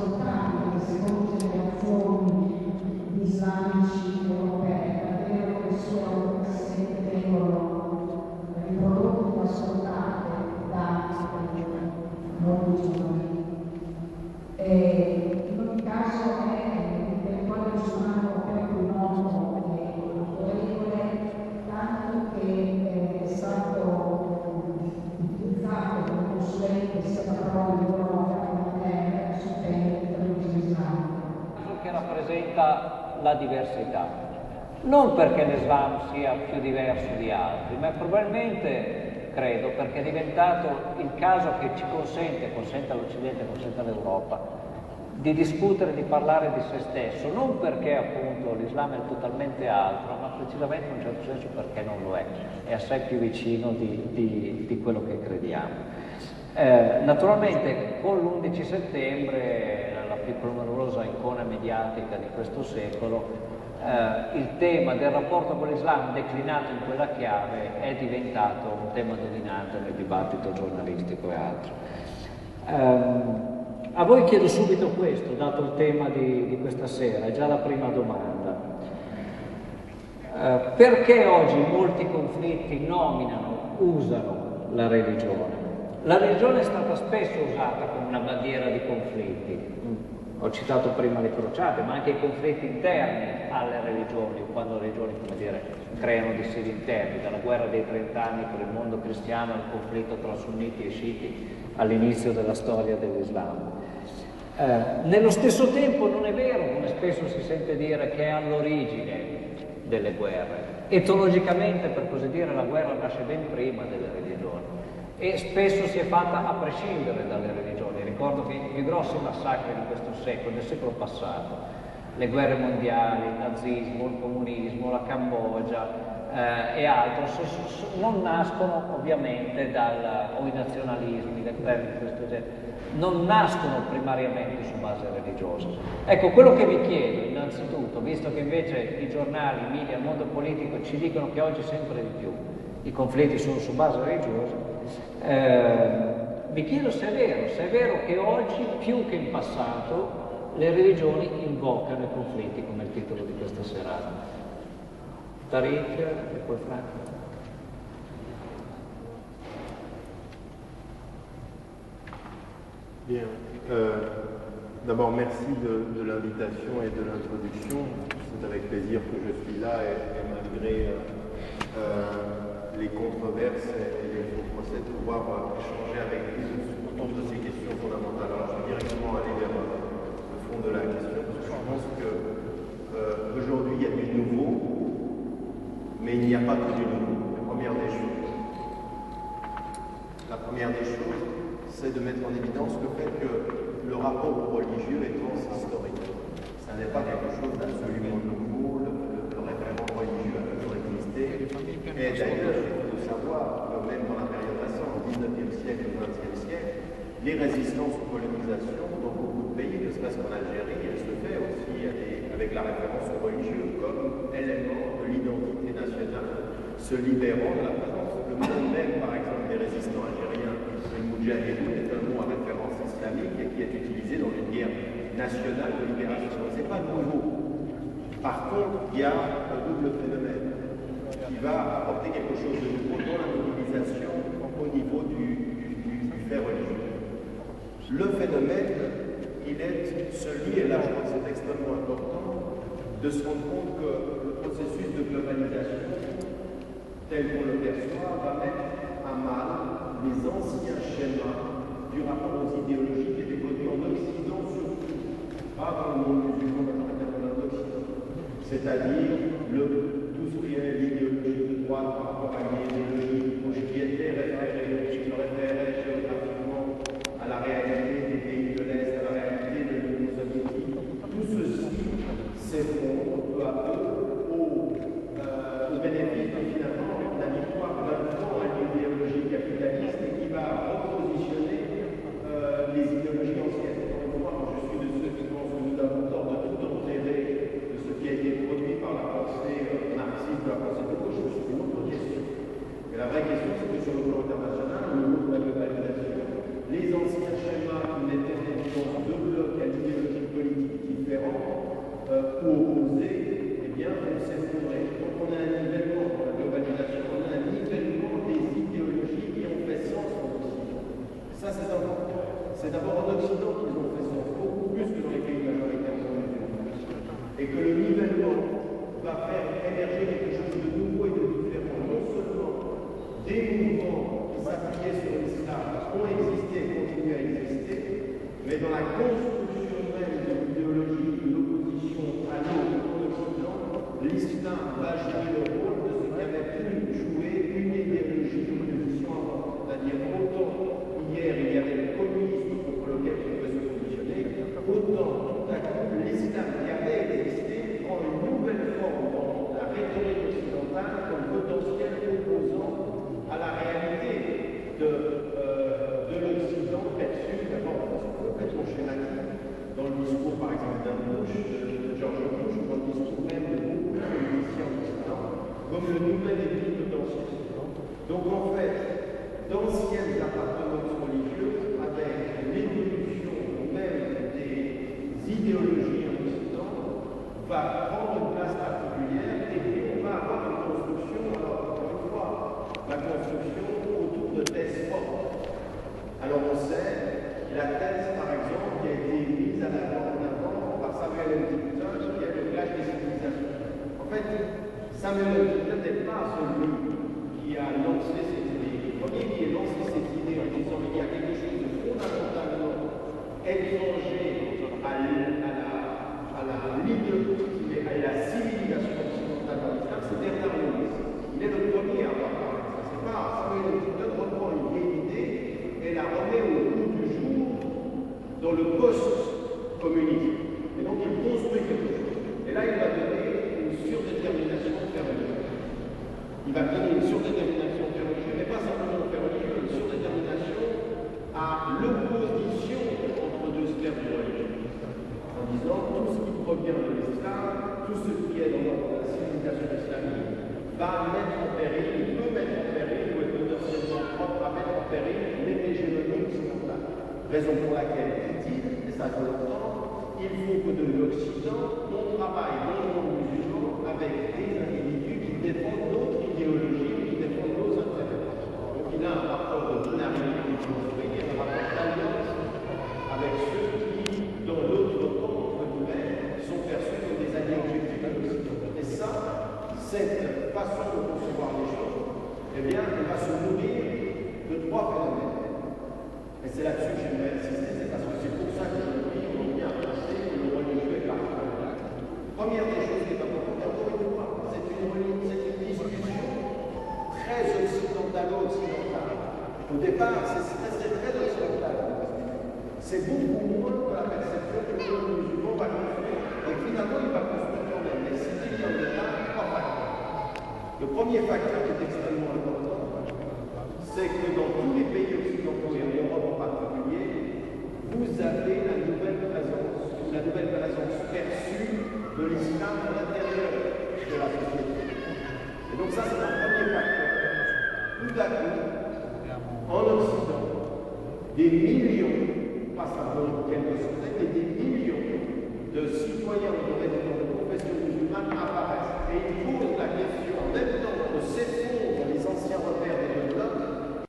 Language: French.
ascoltando le seconde generazioni di islamici europei, davvero le sue autografiche vengono riprodotte o ascoltate da molti giovani. In ogni caso è l'intellettuale musulmano europeo più noto e autorevole, tanto che è stato utilizzato come consulente sia da Prodi che sul tema del terrorismo islamico. Che rappresenta la diversità, non perché l'Islam sia più diverso di altri, ma probabilmente, credo, perché è diventato il caso che ci consente all'Occidente, consente all'Europa, di discutere, di parlare di se stesso, non perché appunto l'Islam è totalmente altro, ma precisamente in un certo senso perché non lo è assai più vicino di quello che crediamo. Naturalmente con l'11 settembre, la più clamorosa icona mediatica di questo secolo, il tema del rapporto con l'Islam declinato in quella chiave è diventato un tema dominante nel dibattito giornalistico e altro. A voi chiedo subito questo, dato il tema di questa sera, è già la prima domanda. Perché oggi molti conflitti usano la religione? La religione è stata spesso usata come una bandiera di conflitti. Ho citato prima le crociate, ma anche i conflitti interni alle religioni, quando le religioni, come dire, creano dissidi interni, dalla guerra dei 30 anni per il mondo cristiano al conflitto tra sunniti e sciiti all'inizio della storia dell'Islam. Nello stesso tempo non è vero, come spesso si sente dire, che è all'origine delle guerre. Etologicamente, per così dire, la guerra nasce ben prima delle religioni e spesso si è fatta a prescindere dalle religioni. Ricordo che i più grossi massacri di questo secolo, del secolo passato, le guerre mondiali, il nazismo, il comunismo, la Cambogia e altro, non nascono ovviamente o i nazionalismi, le guerre di questo genere, non nascono primariamente su base religiosa. Ecco, quello che vi chiedo innanzitutto, visto che invece i giornali, i media, il mondo politico ci dicono che oggi sempre di più i conflitti sono su base religiosa, vi chiedo se è vero che oggi più che in passato le religioni invocano i conflitti, come il titolo di questa serata. Tariq e poi Franco. Bien. D'abord, merci de l'invitation et de l'introduction. C'est avec plaisir que je suis là et malgré les controverses et les faux procès, de pouvoir échanger avec vous autour de ces questions fondamentales. Alors, je vais directement aller vers le fond de la question, parce que je pense qu'aujourd'hui, il y a du nouveau, mais il n'y a pas que du nouveau. La première des choses, c'est de mettre en évidence le fait que le rapport au religieux est transhistorique. Ça n'est pas quelque chose d'absolument nouveau, le référent religieux a toujours existé. Et d'ailleurs, il faut savoir que même dans la période récente, au 19e siècle et au 20e siècle, les résistances aux colonisations dans beaucoup de pays, ne serait-ce qu'en Algérie, elles se fait aussi avec la référence au religieux comme élément de l'identité nationale, se libérant de la présence. Le mot même, par exemple, des résistants algériens, le moudjahidoun, est un mot à référence islamique et qui est utilisé dans une guerre nationale de libération. Ce n'est pas nouveau. Par contre, il y a un double phénomène qui va apporter quelque chose de nouveau dans la mobilisation au niveau du fait religieux. Le phénomène, il est celui, et là je pense que c'est extrêmement important, de se rendre compte que le processus de globalisation, tel qu'on le perçoit, va mettre à mal les anciens schémas du rapport aux idéologies qui étaient connus en Occident surtout, pas dans le monde musulman, mais en Occident. C'est-à-dire tout ce qui est l'idéologie de droite par rapport à l'idéologie qui était référée, qui se référait géographiquement à la réalité des pays de l'Est, à la réalité de l'Union soviétique. Tout ceci s'effondre peu à peu au bénéfice finalement de la victoire d'un camp à l'idéologie capitaliste et qui va repositionner les idéologies anciennes. Moi, je suis de ceux qui pensent que nous avons tort de tout enterrer de ce qui a été produit par la pensée marxiste, de la pensée de gauche, c'est une autre question. Mais la vraie c'est d'abord en Occident qu'ils ont fait ça, beaucoup plus que dans les pays majoritairement musulmans. Et que le nivellement va faire émerger quelque chose de nouveau et de différent. Non seulement des mouvements qui s'appuyaient sur l'islam ont existé et continuent à exister, mais dans la construction même de l'idéologie de l'opposition à l'autre en Occident, l'islam va jouer le rôle de ce qu'avait pu jouer une idéologie d'opposition avant. C'est-à-dire, autant hier il y avait le communisme contre lequel on pouvait se positionner, autant tout à coup l'islam qui avait existé prend une nouvelle forme dans la rhétorique occidentale comme potentiel opposant à la réalité de l'Occident perçu d'abord de façon complètement schématique dans le discours par exemple d'un Bush, de George Bush, ou dans le discours même de beaucoup de politiciens occidentaux, comme le nouvel ennemi potentiel. Donc en fait, d'anciennes appartenances religieuses avec l'évolution même des idéologies en Occident va prendre une place particulière et puis on va avoir une construction, alors encore une fois, la construction autour de thèses fortes. Alors on sait, la thèse par exemple qui a été mise en avant par Samuel Huntington, qui est le clash des civilisations. En fait, Samuel Huntington n'est pas celui qui a lancé cette idée. Le premier qui a lancé cette idée en disant qu'il y a quelque chose de fondamentalement étranger à la civilisation occidentale dans l'islam, c'est Bernard Lewis. Il est le premier à avoir parlé de ça. C'est pas Samuel Huntington reprend une vieille idée et la remet au goût du jour dans le post-communisme. Et donc il construit quelque chose. Et là, il va donner une surdétermination de faire religieux. Il va donner une surdétermination de faire religieux, mais pas simplement de faire religieux, une surdétermination à l'opposition entre deux sphères de religion. En disant tout ce qui provient de l'islam, tout ce qui est dans la civilisation islamique, va mettre en péril, peut mettre en péril, ou est potentiellement propre à mettre en péril l'hégémonie occidentale. Raison pour laquelle, dit-il, et ça je l'entends, il faut que de l'Occident, on travaille dans le monde musulman avec des individus qui défendent notre idéologie, qui défendent nos intérêts. Donc il a un rapport de binarité qui construit, un rapport d'alliance avec ceux qui, dans l'autre camp, entre guillemets, sont perçus comme des alliés objectifs de l'Occident. Et ça, cette façon de concevoir les choses, eh bien, elle va se nourrir de trois phénomènes. Et c'est là-dessus que j'aimerais insister, c'est parce que c'est pour ça que je dis qu'on vient à penser que le religieux est partout. Première des choses qui est importante, encore une fois, c'est une discussion très occidentalo-occidentale. Au départ, c'est très occidental. C'est beaucoup moins que la perception que le monde musulman va construire. Et finalement, il va construire quand même. Mais si il y en a trois facteurs. Le premier facteur qui est extrêmement important, c'est que dans tous les pays occidentaux et en Europe en particulier, vous avez la nouvelle présence perçue de l'islam à l'intérieur de la société. Et donc ça, c'est un premier facteur. Tout à coup, en Occident, des millions